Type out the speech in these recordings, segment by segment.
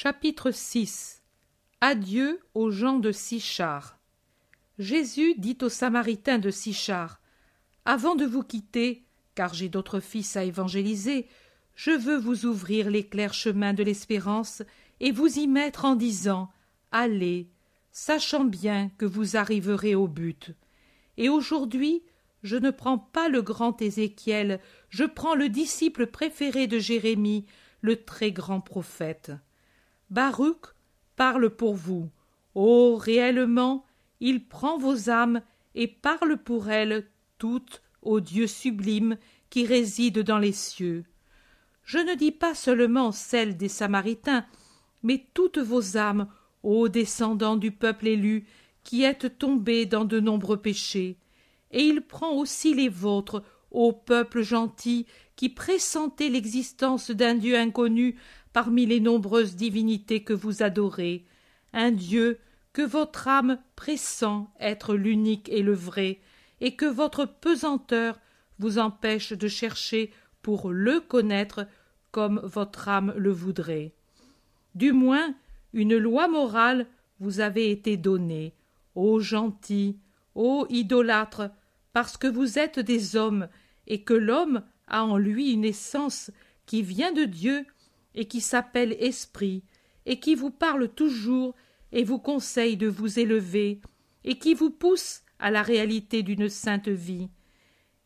Chapitre 6. Adieu aux gens de Sichar. Jésus dit aux Samaritains de Sichar: Avant de vous quitter, car j'ai d'autres fils à évangéliser, je veux vous ouvrir les clairs chemins de l'espérance et vous y mettre en disant: Allez, sachant bien que vous arriverez au but. Et aujourd'hui, je ne prends pas le grand Ézéchiel, je prends le disciple préféré de Jérémie, le très grand prophète. Baruch parle pour vous. Oh, réellement, il prend vos âmes et parle pour elles toutes au Dieu sublime qui réside dans les cieux. Je ne dis pas seulement celles des Samaritains, mais toutes vos âmes, ô descendants du peuple élu, qui êtes tombés dans de nombreux péchés. Et il prend aussi les vôtres, ô peuple gentil, qui pressentez l'existence d'un Dieu inconnu parmi les nombreuses divinités que vous adorez, un Dieu que votre âme pressent être l'unique et le vrai, et que votre pesanteur vous empêche de chercher pour le connaître comme votre âme le voudrait. Du moins, une loi morale vous avait été donnée, ô gentils, ô idolâtres, parce que vous êtes des hommes, et que l'homme a en lui une essence qui vient de Dieu et qui s'appelle esprit, et qui vous parle toujours et vous conseille de vous élever, et qui vous pousse à la réalité d'une sainte vie.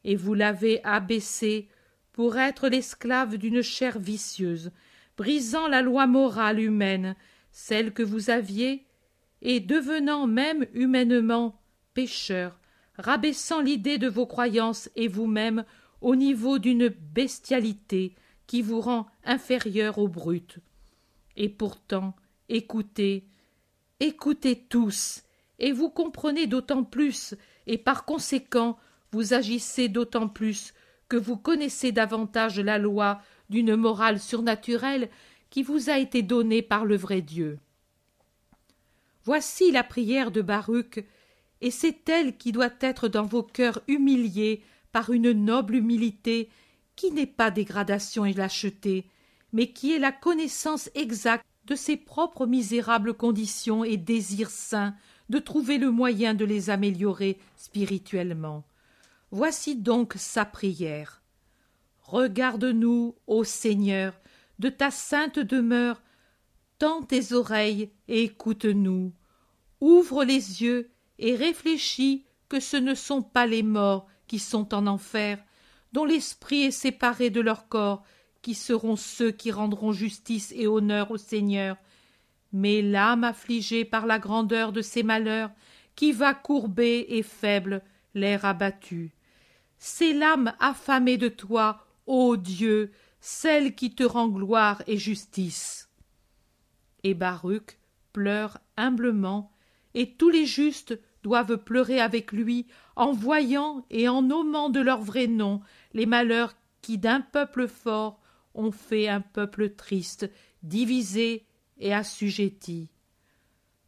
Et vous l'avez abaissé pour être l'esclave d'une chair vicieuse, brisant la loi morale humaine, celle que vous aviez, et devenant même humainement pécheur, rabaissant l'idée de vos croyances et vous-même au niveau d'une bestialité qui vous rend inférieur aux brutes. Et pourtant, écoutez tous, et vous comprenez d'autant plus, et par conséquent, vous agissez d'autant plus que vous connaissez davantage la loi d'une morale surnaturelle qui vous a été donnée par le vrai Dieu. Voici la prière de Baruch, et c'est elle qui doit être dans vos cœurs humiliés par une noble humilité qui n'est pas dégradation et lâcheté, mais qui est la connaissance exacte de ses propres misérables conditions et désirs saints de trouver le moyen de les améliorer spirituellement. Voici donc sa prière. Regarde-nous, ô Seigneur, de ta sainte demeure, tends tes oreilles et écoute-nous. Ouvre les yeux et réfléchis que ce ne sont pas les morts qui sont en enfer, dont l'esprit est séparé de leur corps, qui seront ceux qui rendront justice et honneur au Seigneur, mais l'âme affligée par la grandeur de ses malheurs, qui va courbée et faible, l'air abattu. C'est l'âme affamée de toi, ô Dieu, celle qui te rend gloire et justice. Et Baruch pleure humblement, et tous les justes doivent pleurer avec lui en voyant et en nommant de leur vrai nom les malheurs qui d'un peuple fort ont fait un peuple triste, divisé et assujetti.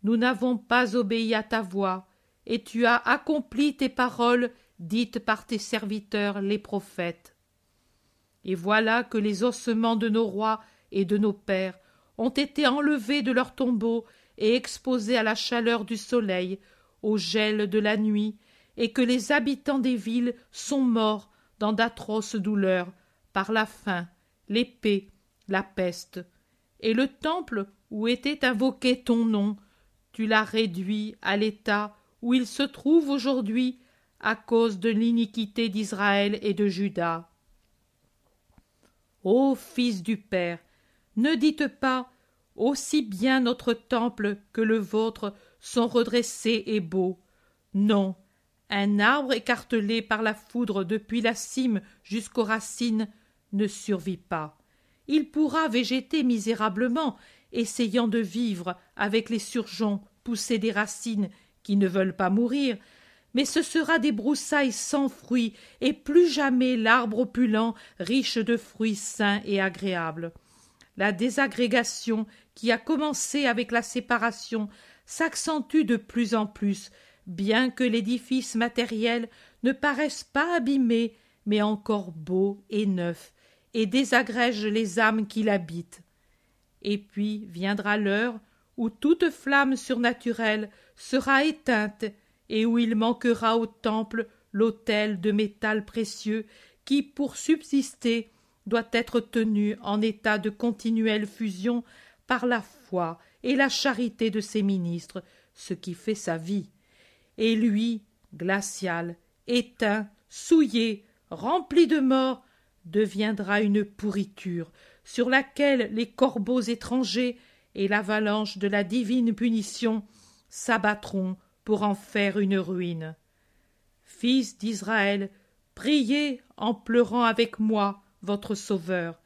Nous n'avons pas obéi à ta voix, et tu as accompli tes paroles dites par tes serviteurs les prophètes. Et voilà que les ossements de nos rois et de nos pères ont été enlevés de leurs tombeaux et exposés à la chaleur du soleil, au gel de la nuit, et que les habitants des villes sont morts dans d'atroces douleurs par la faim, l'épée, la peste. Et le temple où était invoqué ton nom, tu l'as réduit à l'état où il se trouve aujourd'hui à cause de l'iniquité d'Israël et de Juda. Ô fils du Père, ne dites pas: aussi bien notre temple que le vôtre sont redressés et beaux. Non, un arbre écartelé par la foudre depuis la cime jusqu'aux racines ne survit pas. Il pourra végéter misérablement, essayant de vivre avec les surgeons poussés des racines qui ne veulent pas mourir, mais ce sera des broussailles sans fruits, et plus jamais l'arbre opulent, riche de fruits sains et agréables. La désagrégation qui a commencé avec la séparation s'accentue de plus en plus, bien que l'édifice matériel ne paraisse pas abîmé, mais encore beau et neuf, et désagrège les âmes qui l'habitent. et puis viendra l'heure où toute flamme surnaturelle sera éteinte et où il manquera au temple l'autel de métal précieux qui, pour subsister, doit être tenu en état de continuelle fusion par la foi et la charité de ses ministres, ce qui fait sa vie. Et lui, glacial, éteint, souillé, rempli de mort, deviendra une pourriture sur laquelle les corbeaux étrangers et l'avalanche de la divine punition s'abattront pour en faire une ruine. Fils d'Israël, priez en pleurant avec moi votre Sauveur,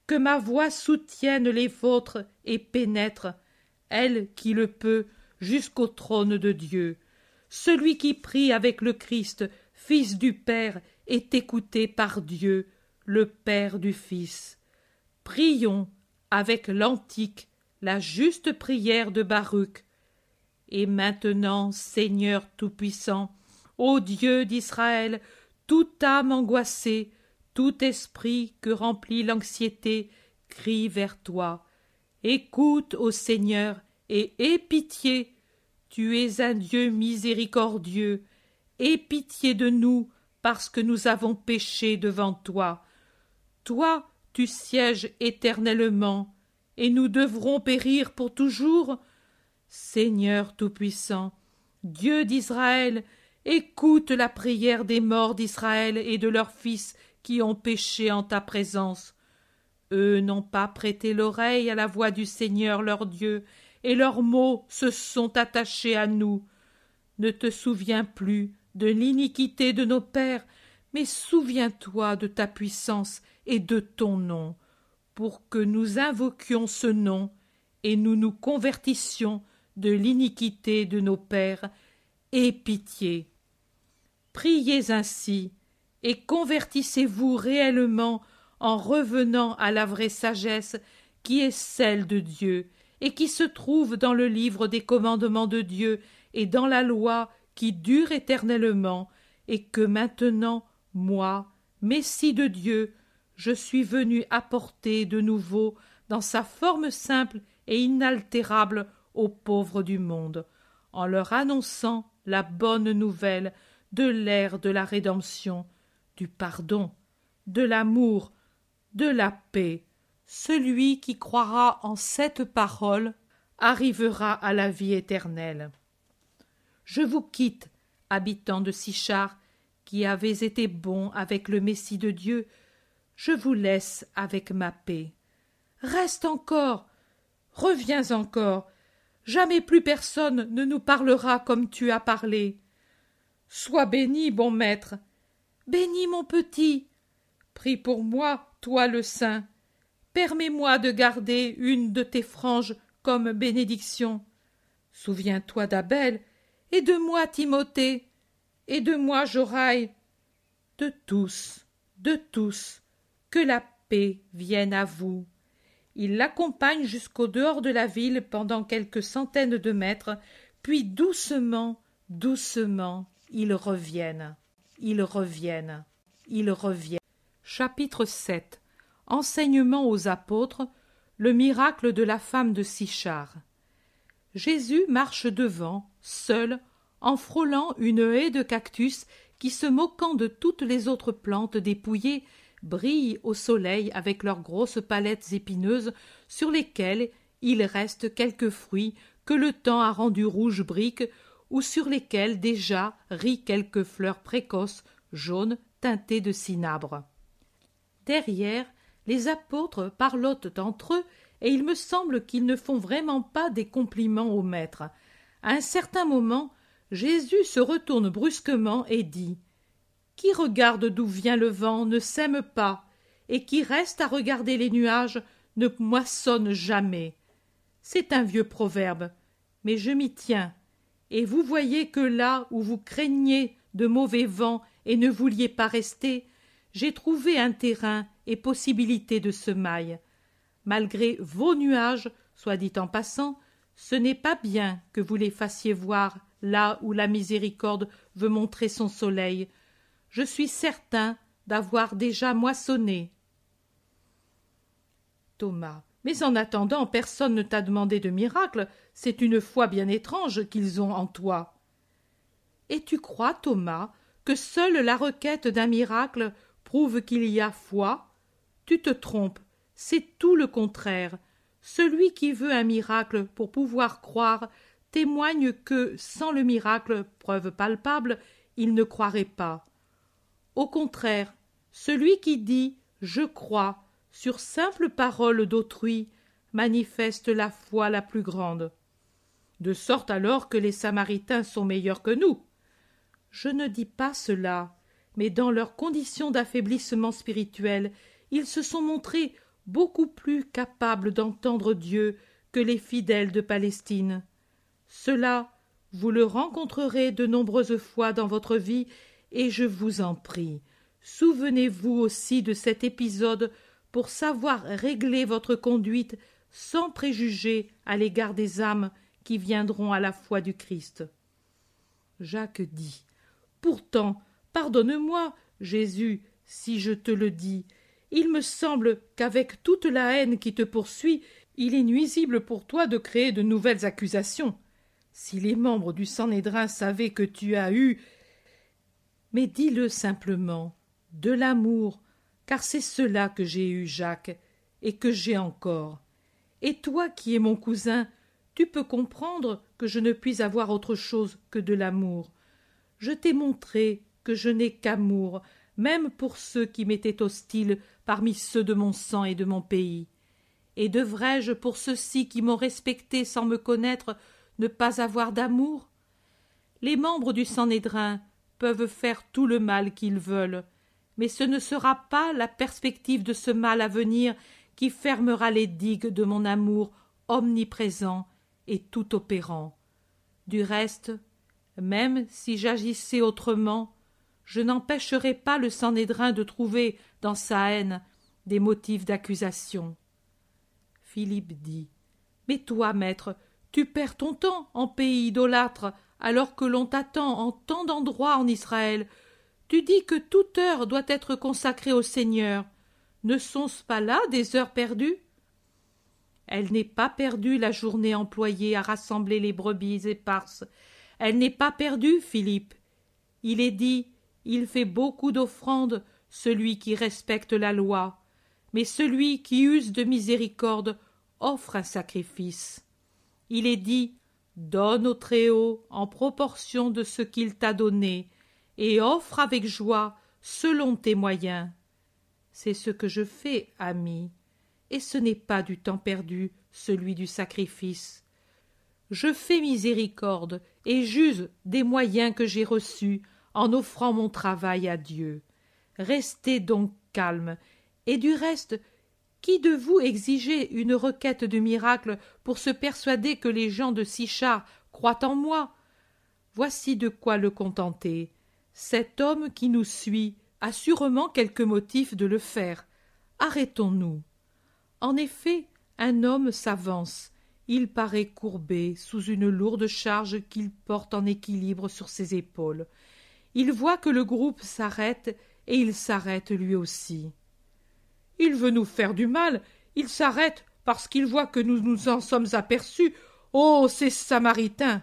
que ma voix soutienne les vôtres et pénètre, elle qui le peut, jusqu'au trône de Dieu. Celui qui prie avec le Christ, Fils du Père, est écouté par Dieu, le Père du Fils. Prions avec l'antique, la juste prière de Baruch. Et maintenant, Seigneur Tout-Puissant, ô Dieu d'Israël, toute âme angoissée, tout esprit que remplit l'anxiété, crie vers toi. Écoute, ô Seigneur, et aie pitié. Tu es un Dieu miséricordieux. Aie pitié de nous, parce que nous avons péché devant toi. Toi, tu sièges éternellement, et nous devrons périr pour toujours. Seigneur Tout-Puissant, Dieu d'Israël, écoute la prière des morts d'Israël et de leurs fils qui ont péché en ta présence. Eux n'ont pas prêté l'oreille à la voix du Seigneur leur Dieu, et leurs mots se sont attachés à nous. Ne te souviens plus de l'iniquité de nos pères, mais souviens-toi de ta puissance et de ton nom, pour que nous invoquions ce nom et nous nous convertissions de l'iniquité de nos pères. Aie pitié. Priez ainsi, et convertissez-vous réellement en revenant à la vraie sagesse qui est celle de Dieu, et qui se trouve dans le livre des commandements de Dieu et dans la loi qui dure éternellement, et que maintenant, moi, Messie de Dieu, je suis venu apporter de nouveau dans sa forme simple et inaltérable aux pauvres du monde, en leur annonçant la bonne nouvelle de l'ère de la rédemption, du pardon, de l'amour, de la paix. Celui qui croira en cette parole arrivera à la vie éternelle. Je vous quitte, habitants de Sichar, qui avez été bons avec le Messie de Dieu, je vous laisse avec ma paix. Reste encore, reviens encore, jamais plus personne ne nous parlera comme tu as parlé. Sois béni, bon maître, bénis mon petit, prie pour moi, toi le saint, permets-moi de garder une de tes franges comme bénédiction. Souviens-toi d'Abel, et de moi Timothée, et de moi Joraï, de tous, que la paix vienne à vous. Il l'accompagne jusqu'au dehors de la ville pendant quelques centaines de mètres, puis doucement, ils reviennent. Chapitre 7. Enseignement aux apôtres, le miracle de la femme de Sichar. Jésus marche devant, seul, en frôlant une haie de cactus qui, se moquant de toutes les autres plantes dépouillées, brillent au soleil avec leurs grosses palettes épineuses sur lesquelles il reste quelques fruits que le temps a rendus rouges briques ou sur lesquels déjà rient quelques fleurs précoces, jaunes, teintées de cinabre. Derrière, les apôtres parlotent entre eux, et il me semble qu'ils ne font vraiment pas des compliments au maître. À un certain moment, Jésus se retourne brusquement et dit « Qui regarde d'où vient le vent ne sème pas, et qui reste à regarder les nuages ne moissonne jamais. » C'est un vieux proverbe, mais je m'y tiens. Et vous voyez que là où vous craigniez de mauvais vents et ne vouliez pas rester, j'ai trouvé un terrain et possibilité de semaille. Malgré vos nuages, soit dit en passant, ce n'est pas bien que vous les fassiez voir là où la miséricorde veut montrer son soleil. Je suis certain d'avoir déjà moissonné. Thomas. Mais en attendant, personne ne t'a demandé de miracle, c'est une foi bien étrange qu'ils ont en toi. Et tu crois, Thomas, que seule la requête d'un miracle prouve qu'il y a foi? Tu te trompes, c'est tout le contraire. Celui qui veut un miracle pour pouvoir croire témoigne que, sans le miracle, preuve palpable, il ne croirait pas. Au contraire, celui qui dit « je crois » sur simple parole d'autrui manifeste la foi la plus grande. De sorte alors que les Samaritains sont meilleurs que nous. Je ne dis pas cela, mais dans leurs conditions d'affaiblissement spirituel, ils se sont montrés beaucoup plus capables d'entendre Dieu que les fidèles de Palestine. Cela, vous le rencontrerez de nombreuses fois dans votre vie, et je vous en prie, souvenez-vous aussi de cet épisode pour savoir régler votre conduite sans préjugés à l'égard des âmes qui viendront à la foi du Christ. Jacques dit « Pourtant, pardonne-moi, Jésus, si je te le dis, il me semble qu'avec toute la haine qui te poursuit, il est nuisible pour toi de créer de nouvelles accusations. Si les membres du Sanhédrin savaient que tu as eu... Mais dis-le simplement, de l'amour, car c'est cela que j'ai eu, Jacques, et que j'ai encore. Et toi qui es mon cousin, tu peux comprendre que je ne puis avoir autre chose que de l'amour. Je t'ai montré que je n'ai qu'amour, même pour ceux qui m'étaient hostiles parmi ceux de mon sang et de mon pays. Et devrais-je, pour ceux-ci qui m'ont respecté sans me connaître, ne pas avoir d'amour? Les membres du Sanhédrin peuvent faire tout le mal qu'ils veulent, mais ce ne sera pas la perspective de ce mal à venir qui fermera les digues de mon amour omniprésent et tout opérant. Du reste, même si j'agissais autrement, je n'empêcherais pas le Sanhédrin de trouver dans sa haine des motifs d'accusation. Philippe dit « Mais toi, maître, tu perds ton temps en pays idolâtre, alors que l'on t'attend en tant d'endroits en Israël. Tu dis que toute heure doit être consacrée au Seigneur. Ne sont-ce pas là des heures perdues? Elle n'est pas perdue la journée employée à rassembler les brebis éparses. Elle n'est pas perdue, Philippe. Il est dit, il fait beaucoup d'offrandes, celui qui respecte la loi. Mais celui qui use de miséricorde offre un sacrifice. Il est dit, donne au Très-Haut en proportion de ce qu'il t'a donné, et offre avec joie selon tes moyens. C'est ce que je fais, ami, et ce n'est pas du temps perdu, celui du sacrifice. Je fais miséricorde et j'use des moyens que j'ai reçus en offrant mon travail à Dieu. Restez donc calme, et du reste, qui de vous exigeait une requête de miracle pour se persuader que les gens de Sichar croient en moi? Voici de quoi le contenter. Cet homme qui nous suit a sûrement quelque motif de le faire. Arrêtons-nous. En effet, un homme s'avance. Il paraît courbé sous une lourde charge qu'il porte en équilibre sur ses épaules. Il voit que le groupe s'arrête et il s'arrête lui aussi. Il veut nous faire du mal, il s'arrête parce qu'il voit que nous nous en sommes aperçus. Oh, ces Samaritains!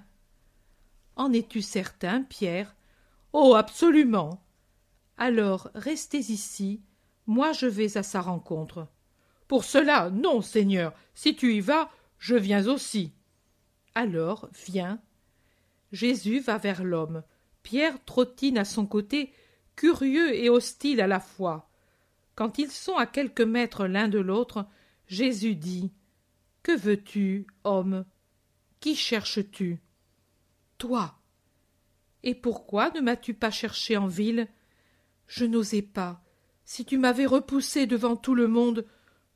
En es-tu certain, Pierre? Oh, absolument. Alors, restez ici, moi je vais à sa rencontre. Pour cela, non, Seigneur, si tu y vas, je viens aussi. Alors, viens. Jésus va vers l'homme. Pierre trottine à son côté, curieux et hostile à la fois. Quand ils sont à quelques mètres l'un de l'autre, Jésus dit « Que veux-tu, homme? Qui cherches-tu? » « Toi. »« Et pourquoi ne m'as-tu pas cherché en ville? » »« Je n'osais pas. Si tu m'avais repoussé devant tout le monde,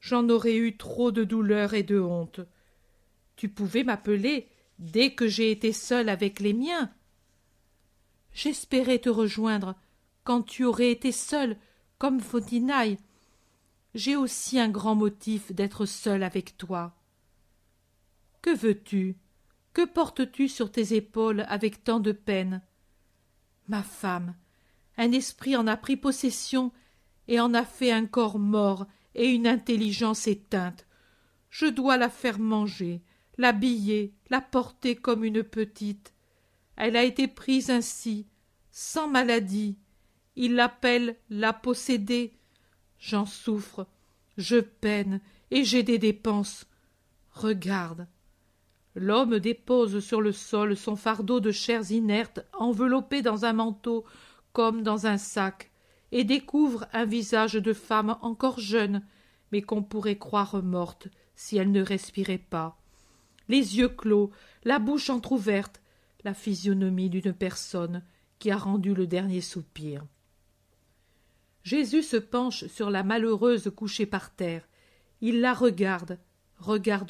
j'en aurais eu trop de douleur et de honte. Tu pouvais m'appeler dès que j'ai été seul avec les miens. J'espérais te rejoindre quand tu aurais été seul, comme Fotinaï. J'ai aussi un grand motif d'être seul avec toi. Que veux-tu? Que portes-tu sur tes épaules avec tant de peine? Ma femme, un esprit en a pris possession et en a fait un corps mort et une intelligence éteinte. Je dois la faire manger, l'habiller, la porter comme une petite. Elle a été prise ainsi, sans maladie. Il l'appelle la possédée. J'en souffre, je peine, et j'ai des dépenses. Regarde. » L'homme dépose sur le sol son fardeau de chairs inertes enveloppé dans un manteau comme dans un sac, et découvre un visage de femme encore jeune, mais qu'on pourrait croire morte si elle ne respirait pas. Les yeux clos, la bouche entr'ouverte, la physionomie d'une personne qui a rendu le dernier soupir. Jésus se penche sur la malheureuse couchée par terre. Il la regarde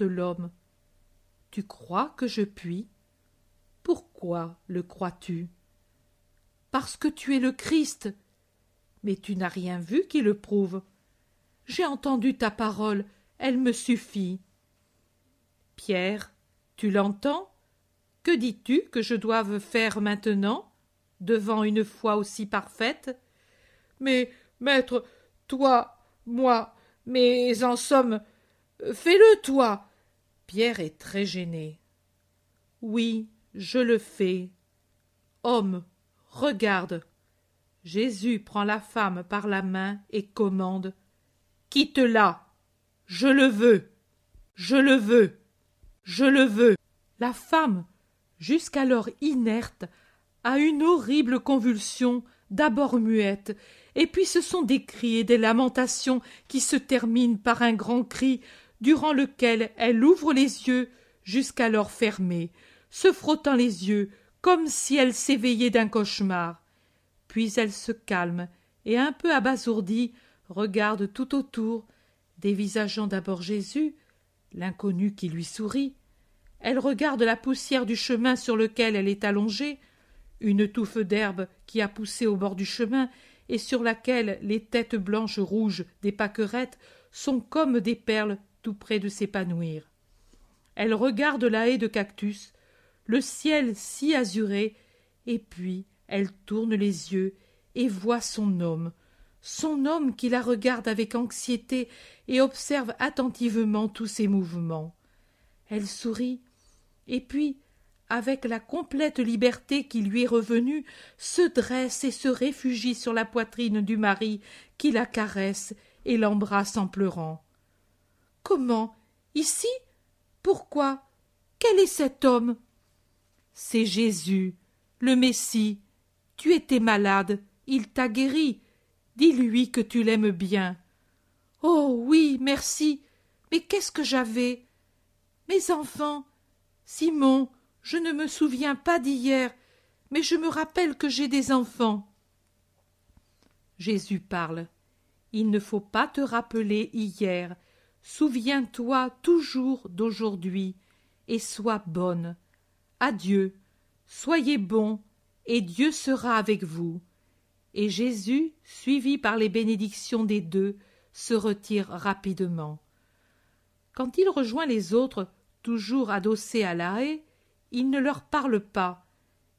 l'homme. « Tu crois que je puis ? Pourquoi le crois-tu ? Parce que tu es le Christ. Mais tu n'as rien vu qui le prouve. J'ai entendu ta parole, elle me suffit. Pierre, tu l'entends ? Que dis-tu que je doive faire maintenant, devant une foi aussi parfaite ? Mais, maître, toi, moi, mais en somme, fais-le, toi. Pierre est très gêné. Oui, je le fais. Homme, regarde. Jésus prend la femme par la main et commande. Quitte-la. Je le veux. Je le veux. Je le veux. La femme, jusqu'alors inerte, a une horrible convulsion, d'abord muette, et puis ce sont des cris et des lamentations qui se terminent par un grand cri, durant lequel elle ouvre les yeux, jusqu'alors fermés, se frottant les yeux, comme si elle s'éveillait d'un cauchemar. Puis elle se calme, et un peu abasourdie, regarde tout autour, dévisageant d'abord Jésus, l'inconnu qui lui sourit. Elle regarde la poussière du chemin sur lequel elle est allongée, une touffe d'herbe qui a poussé au bord du chemin et sur laquelle les têtes blanches rouges des pâquerettes sont comme des perles tout près de s'épanouir. Elle regarde la haie de cactus, le ciel si azuré, et puis elle tourne les yeux et voit son homme qui la regarde avec anxiété et observe attentivement tous ses mouvements. Elle sourit, et puis, avec la complète liberté qui lui est revenue, se dresse et se réfugie sur la poitrine du mari qui la caresse et l'embrasse en pleurant. « Comment ? Ici ? Pourquoi ? Quel est cet homme ? » ?»« C'est Jésus, le Messie. Tu étais malade, il t'a guéri. Dis-lui que tu l'aimes bien. »« Oh oui, merci. Mais qu'est-ce que j'avais ? Mes enfants. Simon, je ne me souviens pas d'hier, mais je me rappelle que j'ai des enfants. » Jésus parle. Il ne faut pas te rappeler hier. Souviens-toi toujours d'aujourd'hui et sois bonne. Adieu, soyez bons et Dieu sera avec vous. Et Jésus, suivi par les bénédictions des deux, se retire rapidement. Quand il rejoint les autres, toujours adossés à la haie, il ne leur parle pas,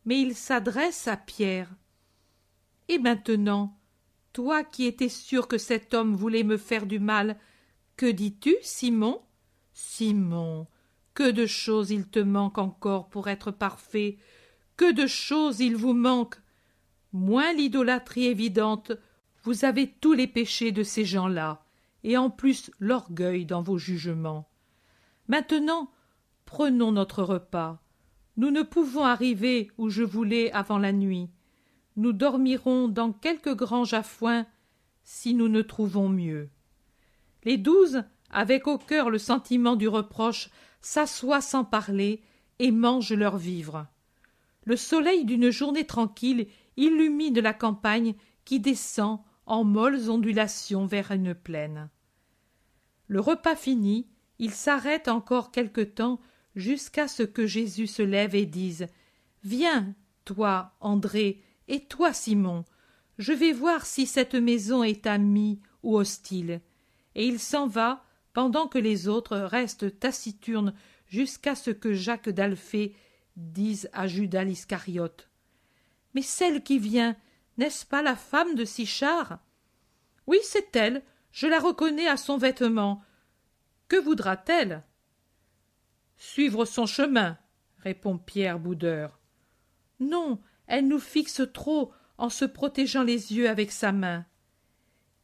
mais il s'adresse à Pierre. « Et maintenant, toi qui étais sûr que cet homme voulait me faire du mal, que dis-tu, Simon ? Simon, que de choses il te manque encore pour être parfait, que de choses il vous manque. Moins l'idolâtrie évidente, vous avez tous les péchés de ces gens-là, et en plus l'orgueil dans vos jugements. Maintenant, prenons notre repas. Nous ne pouvons arriver où je voulais avant la nuit. Nous dormirons dans quelque grange à foin, si nous ne trouvons mieux. » Les 12, avec au cœur le sentiment du reproche, s'assoient sans parler et mangent leurs vivres. Le soleil d'une journée tranquille illumine la campagne qui descend en molles ondulations vers une plaine. Le repas fini, ils s'arrêtent encore quelque temps jusqu'à ce que Jésus se lève et dise « Viens, toi, André, et toi, Simon, je vais voir si cette maison est amie ou hostile. » Et il s'en va pendant que les autres restent taciturnes jusqu'à ce que Jacques d'Alphée dise à Judas l'Iscariote. « Mais celle qui vient, n'est-ce pas la femme de Sichar ? » « Oui, c'est elle, je la reconnais à son vêtement. Que voudra-t-elle? Suivre son chemin, répond Pierre boudeur. Non, elle nous fixe trop en se protégeant les yeux avec sa main.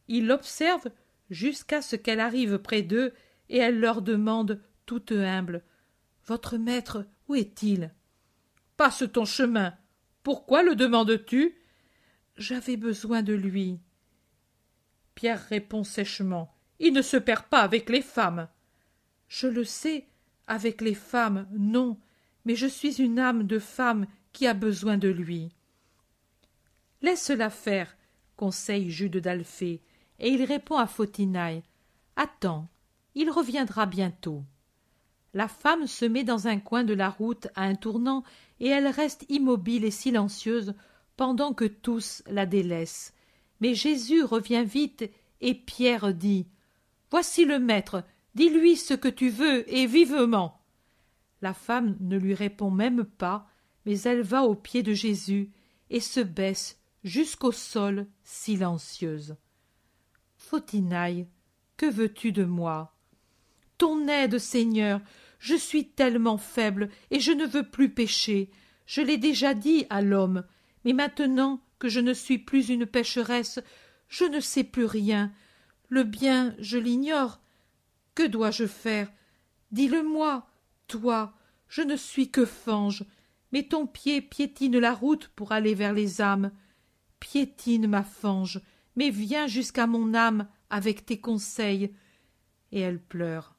Il l'observe jusqu'à ce qu'elle arrive près d'eux et elle leur demande, toute humble, « Votre maître, où est-il » ? « Passe ton chemin. Pourquoi le demandes-tu » ? « J'avais besoin de lui. » Pierre répond sèchement, « Il ne se perd pas avec les femmes. » « Je le sais, avec les femmes, non, mais je suis une âme de femme qui a besoin de lui. » « Laisse-la faire, » conseille Jude d'Alphée, et il répond à Photinaï, « Attends, il reviendra bientôt. » La femme se met dans un coin de la route à un tournant et elle reste immobile et silencieuse pendant que tous la délaissent. Mais Jésus revient vite et Pierre dit « Voici le maître, dis-lui ce que tu veux et vivement. » La femme ne lui répond même pas, mais elle va aux pieds de Jésus et se baisse jusqu'au sol silencieuse. « Photinaï, que veux-tu de moi ?»« Ton aide, Seigneur, je suis tellement faible et je ne veux plus pécher. Je l'ai déjà dit à l'homme, mais maintenant que je ne suis plus une pécheresse, je ne sais plus rien. Le bien, je l'ignore. Que dois-je faire? Dis-le-moi, toi, je ne suis que fange, mais ton pied piétine la route pour aller vers les âmes. Piétine ma fange, mais viens jusqu'à mon âme avec tes conseils. Et elle pleure.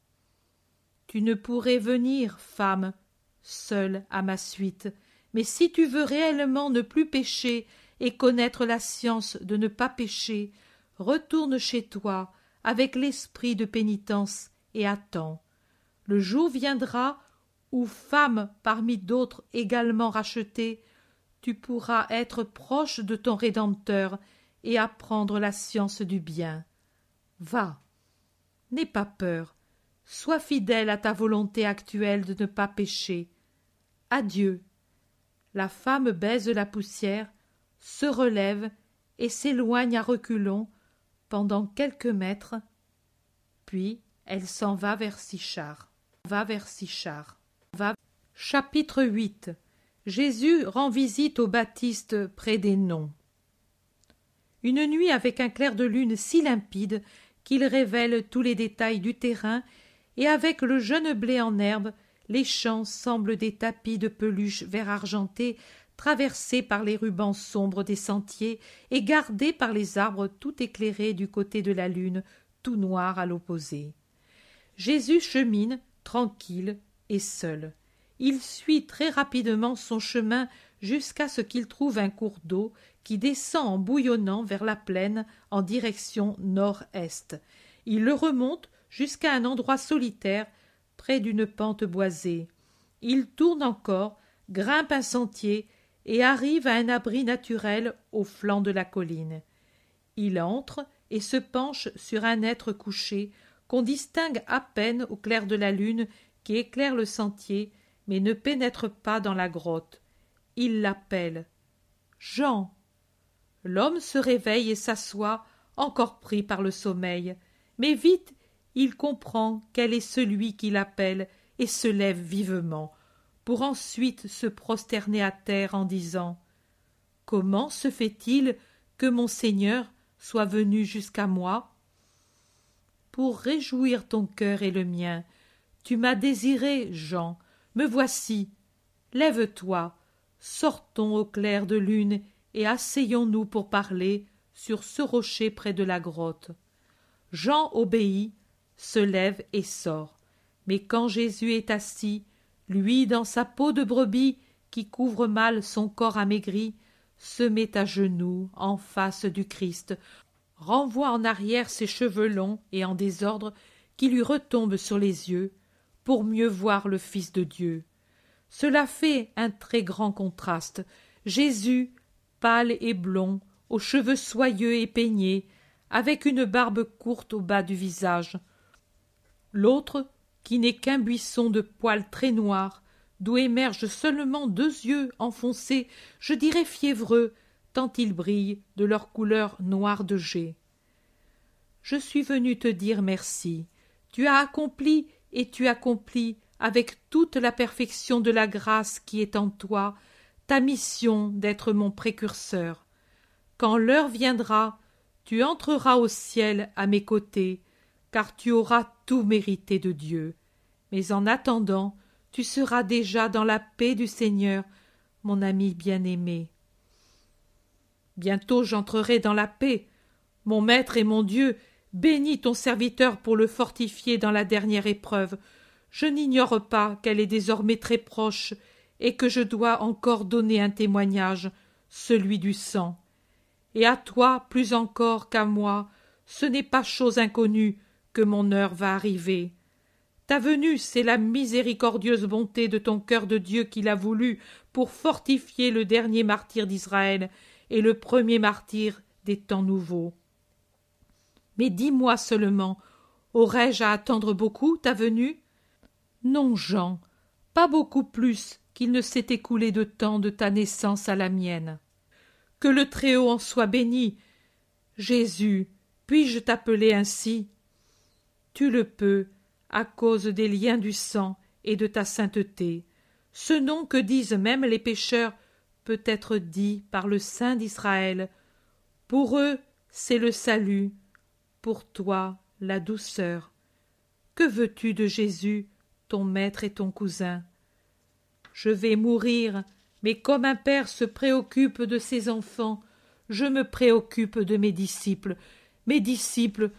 Tu ne pourrais venir, femme, seule à ma suite, mais si tu veux réellement ne plus pécher et connaître la science de ne pas pécher, retourne chez toi avec l'esprit de pénitence et attends. Le jour viendra où, femme parmi d'autres également rachetées, tu pourras être proche de ton Rédempteur et apprendre la science du bien. Va, n'aie pas peur. Sois fidèle à ta volonté actuelle de ne pas pécher. Adieu. La femme baise la poussière, se relève et s'éloigne à reculons pendant quelques mètres, puis elle s'en va vers Sichar. Chapitre 8. Jésus rend visite au Baptiste près des Noms. Une nuit avec un clair de lune si limpide qu'il révèle tous les détails du terrain, et avec le jeune blé en herbe, les champs semblent des tapis de peluche vert argenté traversés par les rubans sombres des sentiers et gardés par les arbres tout éclairés du côté de la lune, tout noir à l'opposé. Jésus chemine, tranquille et seul. Il suit très rapidement son chemin jusqu'à ce qu'il trouve un cours d'eau qui descend en bouillonnant vers la plaine en direction nord-est. Il le remonte jusqu'à un endroit solitaire près d'une pente boisée. Il tourne encore, grimpe un sentier et arrive à un abri naturel au flanc de la colline. Il entre et se penche sur un être couché qu'on distingue à peine au clair de la lune qui éclaire le sentier mais ne pénètre pas dans la grotte. Il l'appelle. « Jean !» L'homme se réveille et s'assoit, encore pris par le sommeil. Mais vite, il comprend quel est celui qui l'appelle et se lève vivement, pour ensuite se prosterner à terre en disant « Comment se fait-il que mon Seigneur soit venu jusqu'à moi ? Pour réjouir ton cœur et le mien, tu m'as désiré, Jean, me voici. Lève-toi, sortons au clair de lune et asseyons-nous pour parler sur ce rocher près de la grotte. » Jean obéit, se lève et sort. Mais quand Jésus est assis, lui dans sa peau de brebis qui couvre mal son corps amaigri, se met à genoux en face du Christ, renvoie en arrière ses cheveux longs et en désordre qui lui retombent sur les yeux, pour mieux voir le Fils de Dieu. Cela fait un très grand contraste. Jésus, pâle et blond, aux cheveux soyeux et peignés, avec une barbe courte au bas du visage. L'autre, qui n'est qu'un buisson de poils très noirs, d'où émergent seulement 2 yeux enfoncés, je dirais fiévreux, tant ils brillent de leur couleur noire de jais. Je suis venu te dire merci. Tu as accompli et tu accomplis avec toute la perfection de la grâce qui est en toi ta mission d'être mon précurseur. Quand l'heure viendra, tu entreras au ciel à mes côtés, car tu auras tout mérité de Dieu. Mais en attendant, tu seras déjà dans la paix du Seigneur, mon ami bien-aimé. Bientôt j'entrerai dans la paix. Mon Maître et mon Dieu, bénis ton serviteur pour le fortifier dans la dernière épreuve. Je n'ignore pas qu'elle est désormais très proche et que je dois encore donner un témoignage, celui du sang. Et à toi, plus encore qu'à moi, ce n'est pas chose inconnue que mon heure va arriver. Ta venue, c'est la miséricordieuse bonté de ton cœur de Dieu qui l'a voulu pour fortifier le dernier martyr d'Israël et le premier martyr des temps nouveaux. Mais dis-moi seulement, aurais-je à attendre beaucoup ta venue? Non, Jean, pas beaucoup plus qu'il ne s'est écoulé de temps de ta naissance à la mienne. Que le Très-Haut en soit béni. Jésus, puis-je t'appeler ainsi? Tu le peux, à cause des liens du sang et de ta sainteté. Ce nom que disent même les pécheurs peut être dit par le Saint d'Israël. Pour eux, c'est le salut, pour toi, la douceur. Que veux-tu de Jésus, ton maître et ton cousin? Je vais mourir, mais comme un père se préoccupe de ses enfants, je me préoccupe de mes disciples. Mes disciples,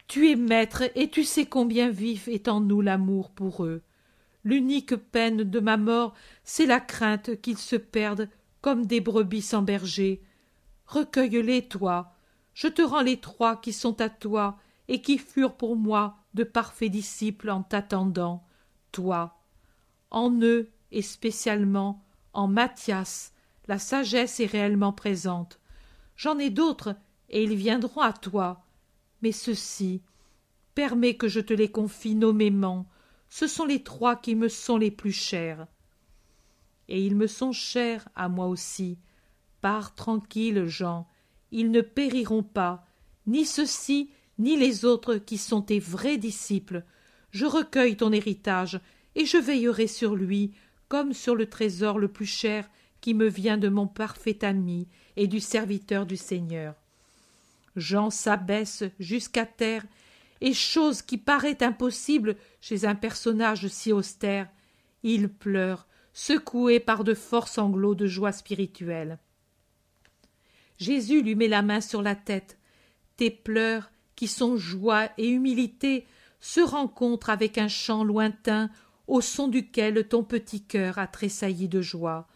tu es maître et tu sais combien vif est en nous l'amour pour eux. L'unique peine de ma mort, c'est la crainte qu'ils se perdent comme des brebis sans berger. Recueille-les, toi. Je te rends les 3 qui sont à toi et qui furent pour moi de parfaits disciples en t'attendant, toi. En eux, et spécialement en Matthias, la sagesse est réellement présente. J'en ai d'autres, et ils viendront à toi. Mais ceux-ci, permets que je te les confie nommément, ce sont les 3 qui me sont les plus chers. Et ils me sont chers à moi aussi. Pars tranquille, Jean, ils ne périront pas, ni ceux-ci, ni les autres qui sont tes vrais disciples. Je recueille ton héritage, et je veillerai sur lui, comme sur le trésor le plus cher qui me vient de mon parfait ami et du serviteur du Seigneur. Jean s'abaisse jusqu'à terre, et chose qui paraît impossible chez un personnage si austère, il pleure, secoué par de forts sanglots de joie spirituelle. Jésus lui met la main sur la tête. Tes pleurs, qui sont joie et humilité, se rencontrent avec un chant lointain au son duquel ton petit cœur a tressailli de joie.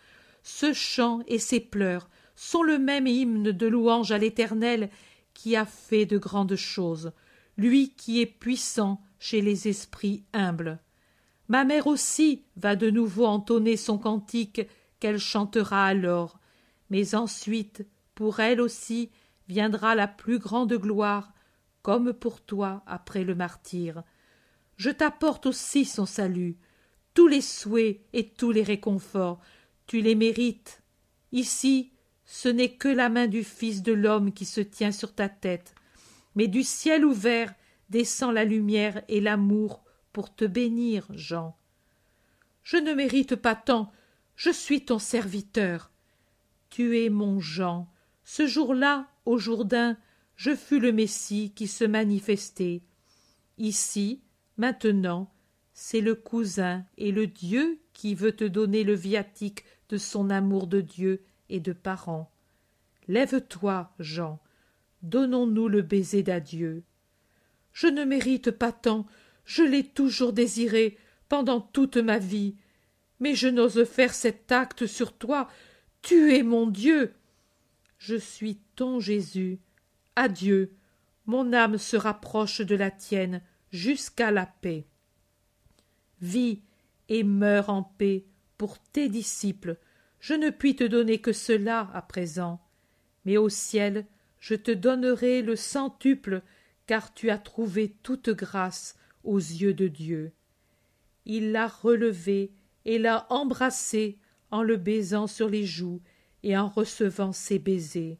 Ce chant et ces pleurs sont le même hymne de louange à l'Éternel qui a fait de grandes choses, lui qui est puissant chez les esprits humbles. Ma mère aussi va de nouveau entonner son cantique qu'elle chantera alors, mais ensuite, pour elle aussi, viendra la plus grande gloire, comme pour toi après le martyre. Je t'apporte aussi son salut, tous les souhaits et tous les réconforts, tu les mérites. Ici, ce n'est que la main du Fils de l'homme qui se tient sur ta tête, mais du ciel ouvert descend la lumière et l'amour pour te bénir, Jean. Je ne mérite pas tant, je suis ton serviteur. Tu es mon Jean. Ce jour-là, au Jourdain, je fus le Messie qui se manifestait. Ici, maintenant, c'est le cousin et le Dieu qui veut te donner le viatique de son amour de Dieu et de parents. Lève-toi, Jean, donnons-nous le baiser d'adieu. Je ne mérite pas tant, je l'ai toujours désiré pendant toute ma vie, mais je n'ose faire cet acte sur toi, tu es mon Dieu. Je suis ton Jésus. Adieu, mon âme se rapproche de la tienne jusqu'à la paix. Vis et meurs en paix pour tes disciples. Je ne puis te donner que cela à présent, mais au ciel je te donnerai le centuple, car tu as trouvé toute grâce aux yeux de Dieu. Il l'a relevé et l'a embrassé en le baisant sur les joues et en recevant ses baisers.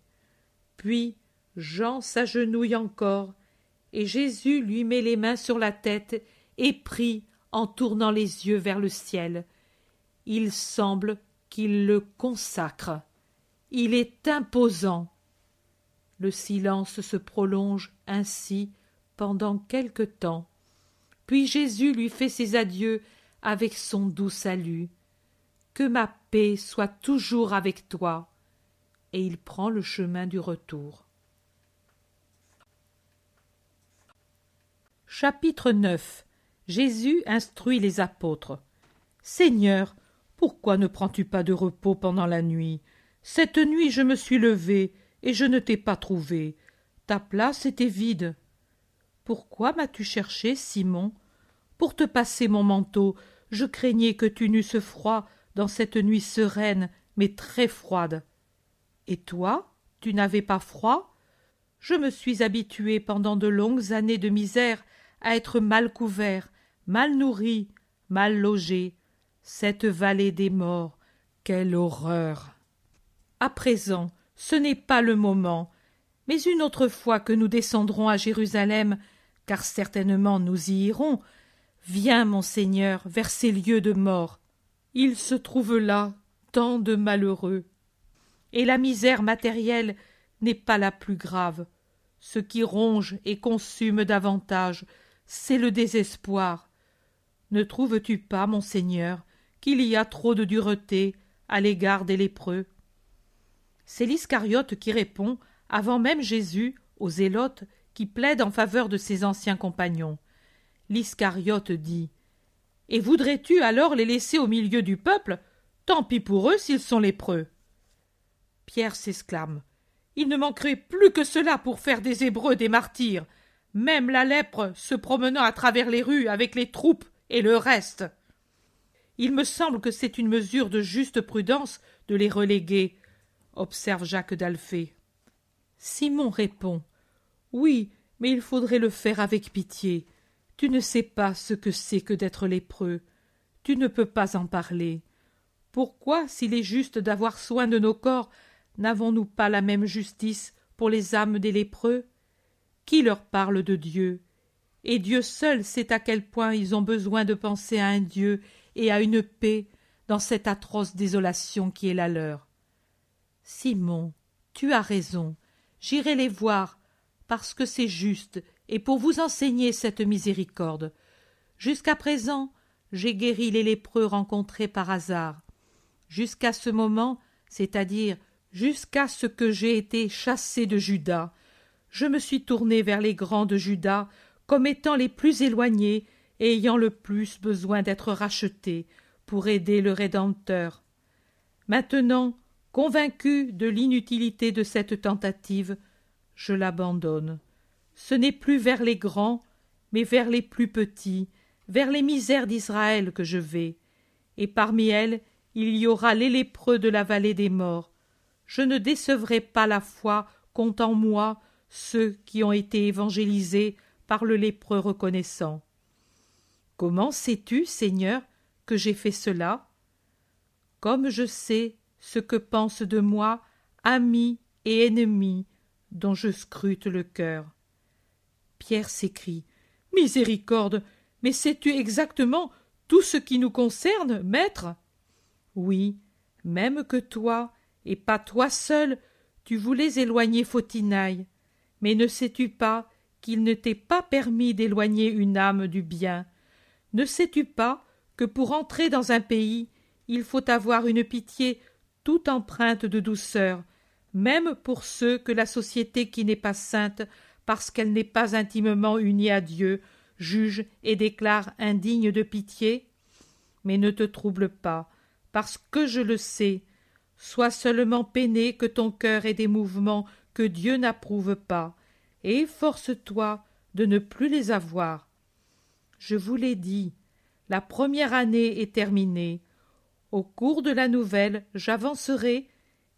Puis Jean s'agenouille encore, et Jésus lui met les mains sur la tête et prie en tournant les yeux vers le ciel. Il semble qu'il le consacre. Il est imposant. Le silence se prolonge ainsi pendant quelque temps. Puis Jésus lui fait ses adieux avec son doux salut. « Que ma paix soit toujours avec toi !» Et il prend le chemin du retour. Chapitre 9. Jésus instruit les apôtres. « Seigneur, pourquoi ne prends-tu pas de repos pendant la nuit? Cette nuit je me suis levé, et je ne t'ai pas trouvé. Ta place était vide. Pourquoi m'as-tu cherché, Simon? Pour te passer mon manteau, je craignais que tu n'eusses froid dans cette nuit sereine, mais très froide. Et toi, tu n'avais pas froid? Je me suis habitué pendant de longues années de misère à être mal couvert, mal nourri, mal logé. Cette vallée des morts, quelle horreur! À présent, ce n'est pas le moment, mais une autre fois que nous descendrons à Jérusalem, car certainement nous y irons, viens, mon Seigneur, vers ces lieux de mort. Il se trouve là tant de malheureux. Et la misère matérielle n'est pas la plus grave. Ce qui ronge et consume davantage, c'est le désespoir. Ne trouves-tu pas, mon Seigneur, qu'il y a trop de dureté à l'égard des lépreux? C'est l'Iscariote qui répond, avant même Jésus, aux Zélotes qui plaident en faveur de ses anciens compagnons. L'Iscariote dit: « Et voudrais-tu alors les laisser au milieu du peuple? Tant pis pour eux s'ils sont lépreux. » Pierre s'exclame: « Il ne manquerait plus que cela pour faire des Hébreux des martyrs, même la lèpre se promenant à travers les rues avec les troupes et le reste. Il me semble que c'est une mesure de juste prudence de les reléguer, » observe Jacques d'Alphée. Simon répond: « Oui, mais il faudrait le faire avec pitié. Tu ne sais pas ce que c'est que d'être lépreux. Tu ne peux pas en parler. Pourquoi, s'il est juste d'avoir soin de nos corps, n'avons-nous pas la même justice pour les âmes des lépreux? Qui leur parle de Dieu? Et Dieu seul sait à quel point ils ont besoin de penser à un Dieu et à une paix dans cette atroce désolation qui est la leur. Simon, tu as raison, j'irai les voir, parce que c'est juste, et pour vous enseigner cette miséricorde. Jusqu'à présent, j'ai guéri les lépreux rencontrés par hasard. Jusqu'à ce moment, c'est-à-dire jusqu'à ce que j'ai été chassé de Juda, je me suis tourné vers les grands de Juda comme étant les plus éloignés et ayant le plus besoin d'être rachetés pour aider le Rédempteur. Maintenant, convaincu de l'inutilité de cette tentative, je l'abandonne. Ce n'est plus vers les grands, mais vers les plus petits, vers les misères d'Israël que je vais, et parmi elles il y aura les lépreux de la vallée des morts. Je ne décevrai pas la foi qu'ont en moi ceux qui ont été évangélisés par le lépreux reconnaissant. Comment sais-tu, Seigneur, que j'ai fait cela? Comme je sais ce que pensent de moi amis et ennemis dont je scrute le cœur. Pierre s'écrie: « Miséricorde, mais sais-tu exactement tout ce qui nous concerne, maître? » Oui, même que toi, et pas toi seul, tu voulais éloigner Fautinaille. Mais ne sais-tu pas qu'il ne t'est pas permis d'éloigner une âme du bien? Ne sais-tu pas que pour entrer dans un pays, il faut avoir une pitié toute empreinte de douceur, même pour ceux que la société qui n'est pas sainte, parce qu'elle n'est pas intimement unie à Dieu, juge et déclare indignes de pitié? Mais ne te trouble pas, parce que je le sais. Sois seulement peiné que ton cœur ait des mouvements que Dieu n'approuve pas, et efforce-toi de ne plus les avoir. Je vous l'ai dit, la première année est terminée. Au cours de la nouvelle, j'avancerai,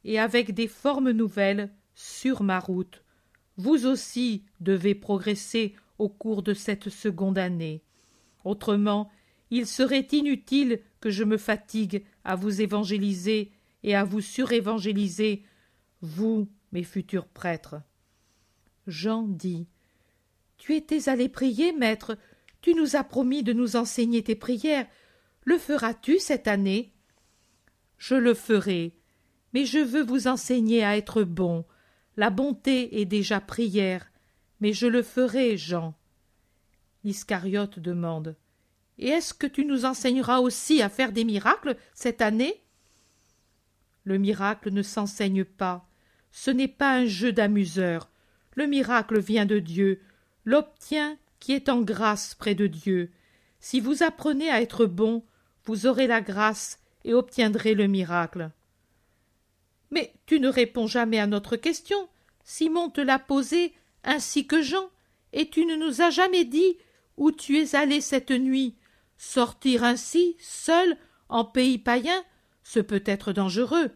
et avec des formes nouvelles, sur ma route. Vous aussi devez progresser au cours de cette seconde année. Autrement, il serait inutile que je me fatigue à vous évangéliser et à vous surévangéliser, vous, mes futurs prêtres. Jean dit: Tu étais allé prier, maître. Tu nous as promis de nous enseigner tes prières. Le feras-tu cette année? Je le ferai, mais je veux vous enseigner à être bon. La bonté est déjà prière, mais je le ferai, Jean. L'Iscariote demande: Et est-ce que tu nous enseigneras aussi à faire des miracles cette année? Le miracle ne s'enseigne pas. Ce n'est pas un jeu d'amuseur. Le miracle vient de Dieu, l'obtient qui est en grâce près de Dieu. Si vous apprenez à être bon, vous aurez la grâce et obtiendrez le miracle. Mais tu ne réponds jamais à notre question. Simon te l'a posée, ainsi que Jean, et tu ne nous as jamais dit où tu es allé cette nuit. Sortir ainsi, seul, en pays païen, ce peut être dangereux.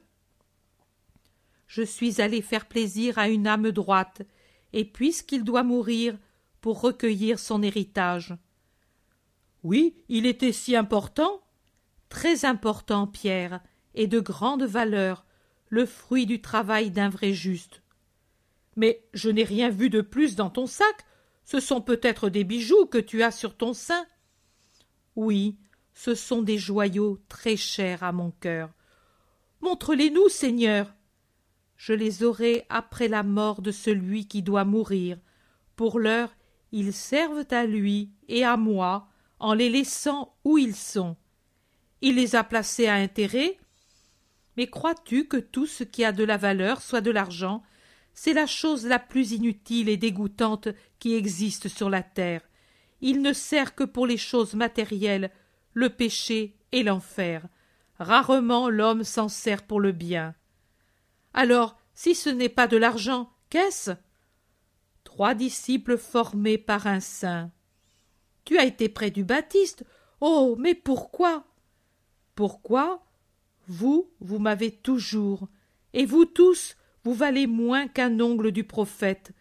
Je suis allé faire plaisir à une âme droite, et puisqu'il doit mourir, pour recueillir son héritage. Oui, il était si important? Très important, Pierre, et de grande valeur, le fruit du travail d'un vrai juste. Mais je n'ai rien vu de plus dans ton sac. Ce sont peut-être des bijoux que tu as sur ton sein. Oui, ce sont des joyaux très chers à mon cœur. Montre-les-nous, Seigneur. Je les aurai après la mort de celui qui doit mourir. Pour l'heure, ils servent à lui et à moi en les laissant où ils sont. Il les a placés à intérêt. Mais crois-tu que tout ce qui a de la valeur soit de l'argent? C'est la chose la plus inutile et dégoûtante qui existe sur la terre. Il ne sert que pour les choses matérielles, le péché et l'enfer. Rarement l'homme s'en sert pour le bien. Alors, si ce n'est pas de l'argent, qu'est-ce? 3 disciples formés par un saint. Tu as été près du Baptiste. Oh, mais pourquoi? Pourquoi? Vous m'avez toujours, et vous tous, vous valez moins qu'un ongle du prophète.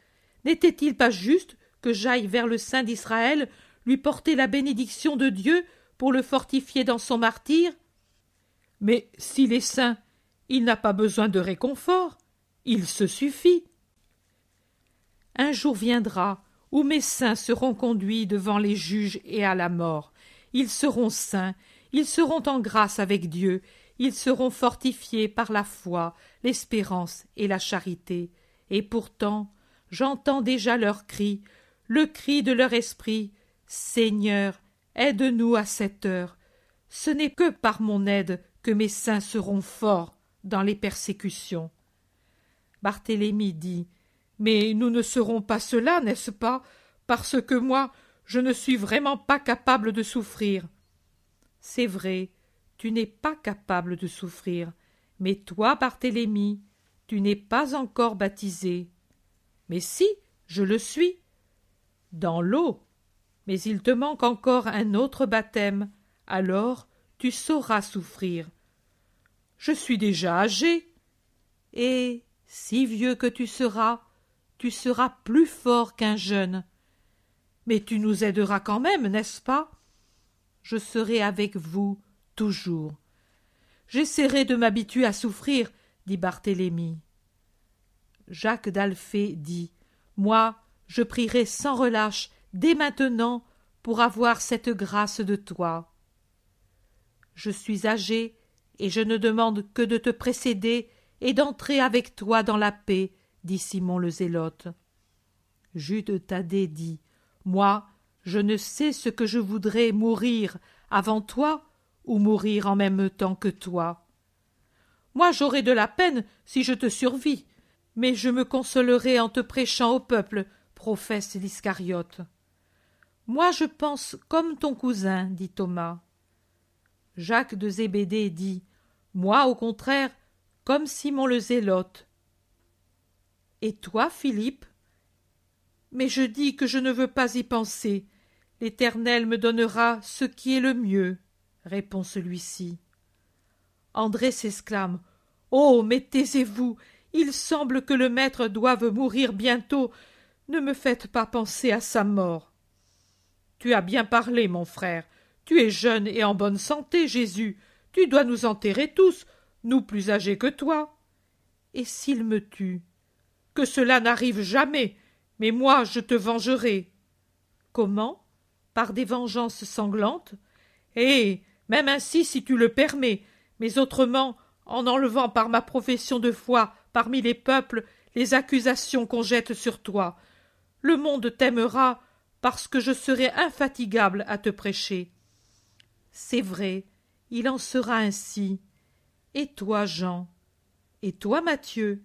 N'était-il pas juste que j'aille vers le saint d'Israël lui porter la bénédiction de Dieu pour le fortifier dans son martyre? Mais s'il est saint, il n'a pas besoin de réconfort, il se suffit. Un jour viendra où mes saints seront conduits devant les juges et à la mort. Ils seront saints, ils seront en grâce avec Dieu, ils seront fortifiés par la foi, l'espérance et la charité. Et pourtant, j'entends déjà leur cri, le cri de leur esprit: Seigneur, aide-nous à cette heure. Ce n'est que par mon aide que mes saints seront forts dans les persécutions. Barthélemy dit: Mais nous ne serons pas cela, n'est-ce pas, parce que moi, je ne suis vraiment pas capable de souffrir. C'est vrai, tu n'es pas capable de souffrir, mais toi, Barthélemy, tu n'es pas encore baptisé. Mais si, je le suis. Dans l'eau. Mais il te manque encore un autre baptême, alors tu sauras souffrir. Je suis déjà âgé. Et, si vieux que tu seras plus fort qu'un jeune. Mais tu nous aideras quand même, n'est-ce pas? Je serai avec vous toujours. J'essaierai de m'habituer à souffrir, dit Barthélemy. Jacques d'Alphée dit: Moi, je prierai sans relâche dès maintenant pour avoir cette grâce de toi. Je suis âgé et je ne demande que de te précéder et d'entrer avec toi dans la paix, dit Simon le Zélote. Jude Thaddée dit: Moi, je ne sais ce que je voudrais, mourir avant toi ou mourir en même temps que toi. Moi, j'aurai de la peine si je te survis, mais je me consolerai en te prêchant au peuple, professe l'Iscariote. Moi, je pense comme ton cousin, dit Thomas. Jacques de Zébédée dit: Moi, au contraire, comme Simon le Zélote. Et toi, Philippe? Mais je dis que je ne veux pas y penser. L'Éternel me donnera ce qui est le mieux, répond celui-ci. André s'exclame: Oh, mais taisez-vous, il semble que le maître doive mourir bientôt. Ne me faites pas penser à sa mort. Tu as bien parlé, mon frère. Tu es jeune et en bonne santé, Jésus. Tu dois nous enterrer tous, nous plus âgés que toi. Et s'il me tue? Que cela n'arrive jamais, mais moi je te vengerai. Comment? Par des vengeances sanglantes? Eh, même ainsi si tu le permets, mais autrement, en enlevant par ma profession de foi parmi les peuples les accusations qu'on jette sur toi. Le monde t'aimera parce que je serai infatigable à te prêcher. C'est vrai, il en sera ainsi. Et toi, Jean? Et toi, Matthieu?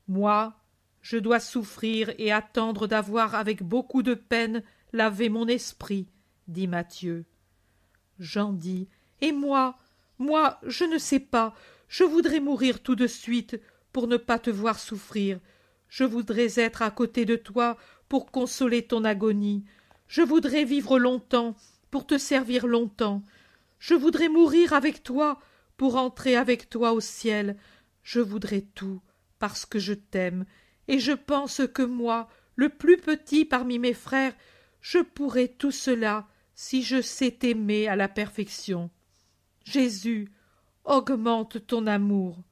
Moi, je dois souffrir et attendre d'avoir avec beaucoup de peine lavé mon esprit, dit Matthieu. Jean dit: Et moi, je ne sais pas, je voudrais mourir tout de suite pour ne pas te voir souffrir. Je voudrais être à côté de toi pour consoler ton agonie. Je voudrais vivre longtemps pour te servir longtemps. Je voudrais mourir avec toi pour entrer avec toi au ciel. Je voudrais tout parce que je t'aime, et je pense que moi, le plus petit parmi mes frères, je pourrais tout cela si je sais t'aimer à la perfection. Jésus, augmente ton amour.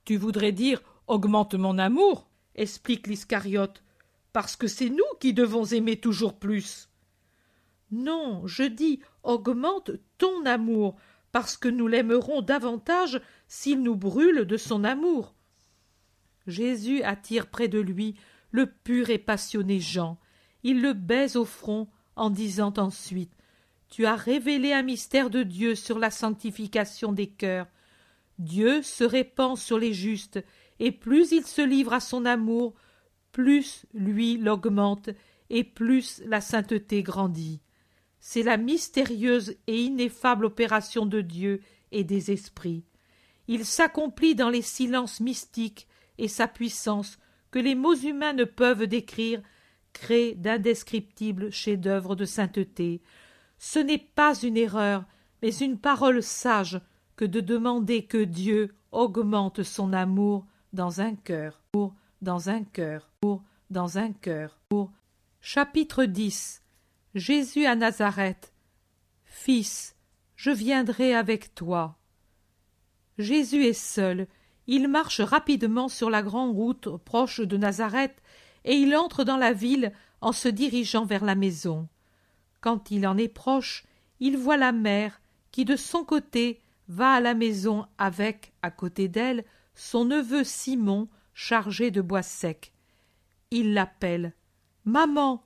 Tu voudrais dire augmente mon amour, explique l'Iscariote, parce que c'est nous qui devons aimer toujours plus. Non, je dis augmente ton amour, parce que nous l'aimerons davantage s'il nous brûle de son amour. Jésus attire près de lui le pur et passionné Jean. Il le baise au front en disant ensuite: Tu as révélé un mystère de Dieu sur la sanctification des cœurs. Dieu se répand sur les justes, et plus il se livre à son amour, plus lui l'augmente, et plus la sainteté grandit. C'est la mystérieuse et ineffable opération de Dieu et des esprits. Il s'accomplit dans les silences mystiques, et sa puissance, que les mots humains ne peuvent décrire, crée d'indescriptibles chefs-d'œuvre de sainteté. Ce n'est pas une erreur, mais une parole sage que de demander que Dieu augmente son amour dans un cœur, dans un cœur, dans un cœur. Chapitre 10. Jésus à Nazareth. Fils, je viendrai avec toi. Jésus est seul. Il marche rapidement sur la grande route proche de Nazareth, et il entre dans la ville en se dirigeant vers la maison. Quand il en est proche, il voit la mère qui, de son côté, va à la maison avec, à côté d'elle, son neveu Simon chargé de bois sec. Il l'appelle: Maman!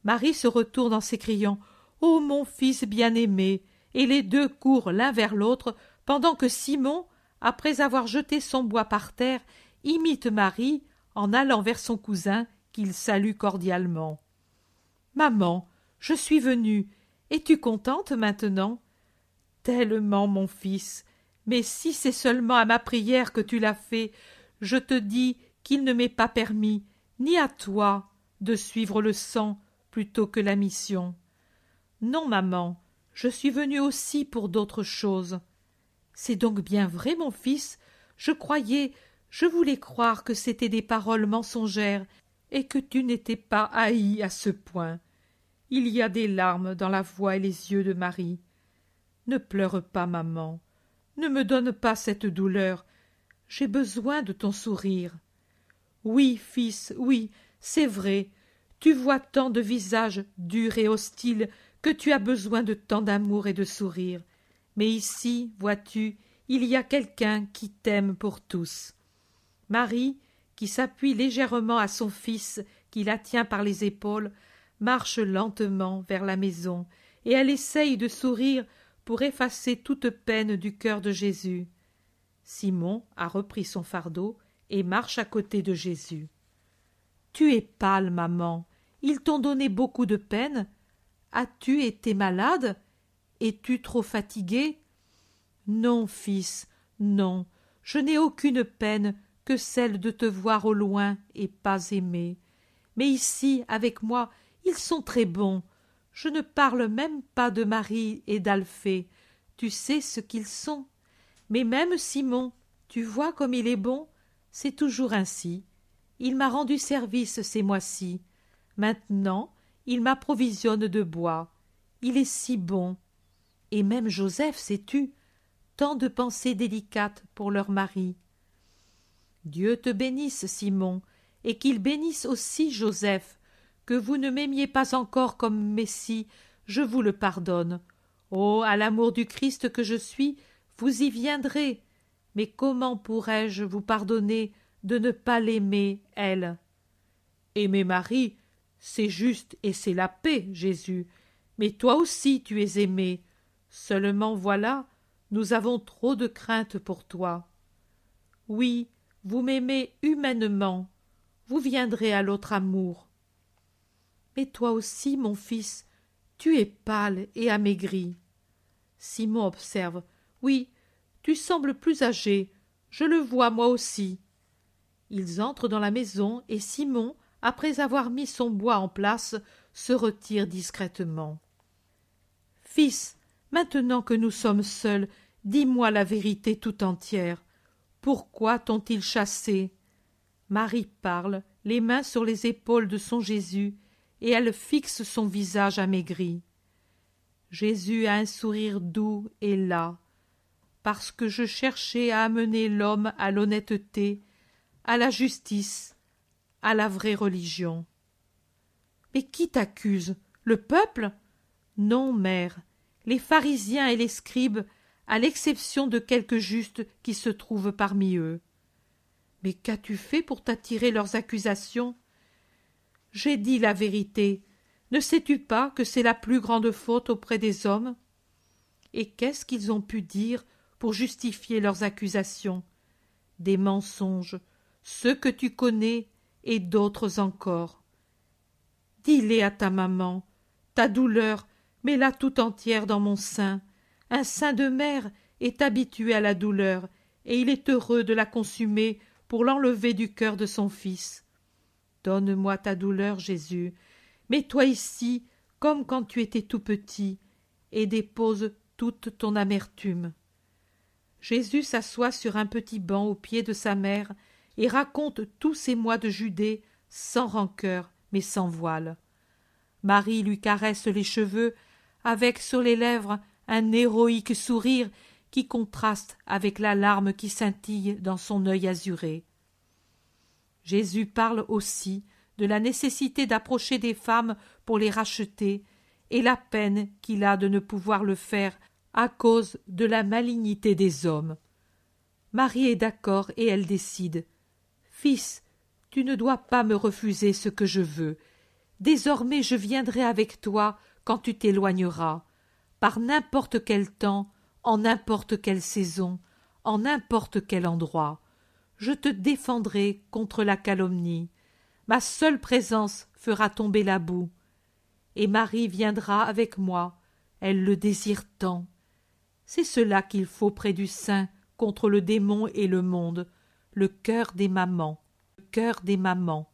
Marie se retourne en s'écriant: Ô mon fils bien-aimé! Et les deux courent l'un vers l'autre, pendant que Simon, après avoir jeté son bois par terre, imite Marie en allant vers son cousin qu'il salue cordialement. Maman, je suis venue. Es-tu contente maintenant? Tellement, mon fils. Mais si c'est seulement à ma prière que tu l'as fait, je te dis qu'il ne m'est pas permis, ni à toi, de suivre le sang plutôt que la mission. Non, maman, je suis venue aussi pour d'autres choses. C'est donc bien vrai, mon fils? Je voulais croire que c'étaient des paroles mensongères et que tu n'étais pas haï à ce point. Il y a des larmes dans la voix et les yeux de Marie. Ne pleure pas, maman. Ne me donne pas cette douleur. J'ai besoin de ton sourire. Oui, fils, oui, c'est vrai. Tu vois tant de visages durs et hostiles que tu as besoin de tant d'amour et de sourire. Mais ici, vois-tu, il y a quelqu'un qui t'aime pour tous. Marie, qui s'appuie légèrement à son fils, qui la tient par les épaules, marche lentement vers la maison, et elle essaye de sourire pour effacer toute peine du cœur de Jésus. Simon a repris son fardeau et marche à côté de Jésus. « Tu es pâle, maman. Ils t'ont donné beaucoup de peine. As-tu été malade? Es-tu trop fatigué? » « Non, fils, non, je n'ai aucune peine que celle de te voir au loin et pas aimé. Mais ici, avec moi, ils sont très bons. Je ne parle même pas de Marie et d'Alphée. Tu sais ce qu'ils sont. Mais même Simon, tu vois comme il est bon? C'est toujours ainsi. Il m'a rendu service ces mois-ci. Maintenant, il m'approvisionne de bois. Il est si bon. Et même Joseph, sais-tu, tant de pensées délicates pour leur mari. Dieu te bénisse, Simon, et qu'il bénisse aussi Joseph, Que vous ne m'aimiez pas encore comme Messie, je vous le pardonne. Oh, à l'amour du Christ que je suis, vous y viendrez. Mais comment pourrais-je vous pardonner de ne pas l'aimer, elle? Aimer Marie, c'est juste et c'est la paix, Jésus. Mais toi aussi tu es aimé. Seulement voilà, nous avons trop de crainte pour toi. Oui, vous m'aimez humainement. Vous viendrez à l'autre amour. Mais toi aussi, mon fils, tu es pâle et amaigri. Simon observe. Oui, tu sembles plus âgé. Je le vois moi aussi. Ils entrent dans la maison et Simon, après avoir mis son bois en place, se retire discrètement. Fils, maintenant que nous sommes seuls, dis-moi la vérité tout entière. Pourquoi t'ont-ils chassé? Marie parle, les mains sur les épaules de son Jésus, et elle fixe son visage amaigri. Jésus a un sourire doux et las. Parce que je cherchais à amener l'homme à l'honnêteté, à la justice, à la vraie religion. Mais qui t'accuse? Le peuple? Non, mère, les pharisiens et les scribes, à l'exception de quelques justes qui se trouvent parmi eux. Mais qu'as-tu fait pour t'attirer leurs accusations? J'ai dit la vérité. Ne sais-tu pas que c'est la plus grande faute auprès des hommes? Et qu'est-ce qu'ils ont pu dire pour justifier leurs accusations? Des mensonges, ceux que tu connais et d'autres encore. Dis-les à ta maman. Ta douleur, mets-la tout entière dans mon sein. Un sein de mère est habitué à la douleur, et il est heureux de la consumer pour l'enlever du cœur de son fils. Donne-moi ta douleur, Jésus. Mets-toi ici, comme quand tu étais tout petit, et dépose toute ton amertume. Jésus s'assoit sur un petit banc au pied de sa mère et raconte tous ses mois de Judée sans rancœur, mais sans voile. Marie lui caresse les cheveux, avec sur les lèvres un héroïque sourire qui contraste avec la larme qui scintille dans son œil azuré. Jésus parle aussi de la nécessité d'approcher des femmes pour les racheter et la peine qu'il a de ne pouvoir le faire à cause de la malignité des hommes. Marie est d'accord et elle décide. « Fils, tu ne dois pas me refuser ce que je veux. Désormais je viendrai avec toi quand tu t'éloigneras, par n'importe quel temps, en n'importe quelle saison, en n'importe quel endroit. Je te défendrai contre la calomnie. Ma seule présence fera tomber la boue. Et Marie viendra avec moi. Elle le désire tant. C'est cela qu'il faut près du sein contre le démon et le monde, le cœur des mamans, le cœur des mamans.